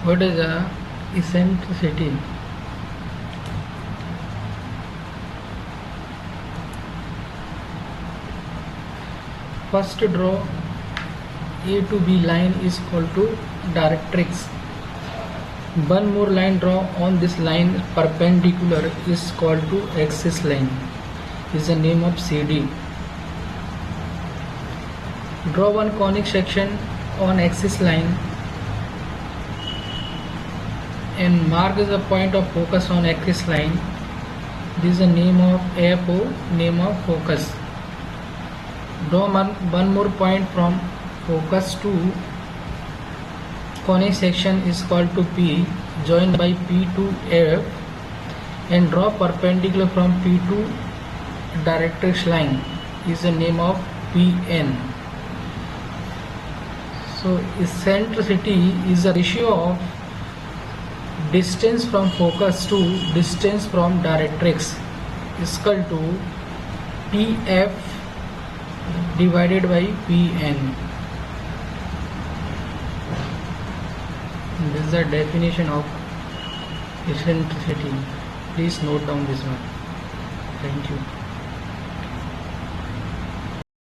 What is the eccentricity? First draw A to B line is equal to directrix. One more line draw on this line perpendicular is called to axis line, is the name of CD. Draw one conic section on axis line and mark the point of focus on axis line. This is the name of FO, name of focus. Draw one more point from focus to conic section is called to P, joined by P to F, and draw perpendicular from P to directrix line, is the name of PN. So eccentricity is the ratio of distance from focus to distance from directrix is equal to PF divided by PN. This is the definition of eccentricity. Please note down this one. Thank you.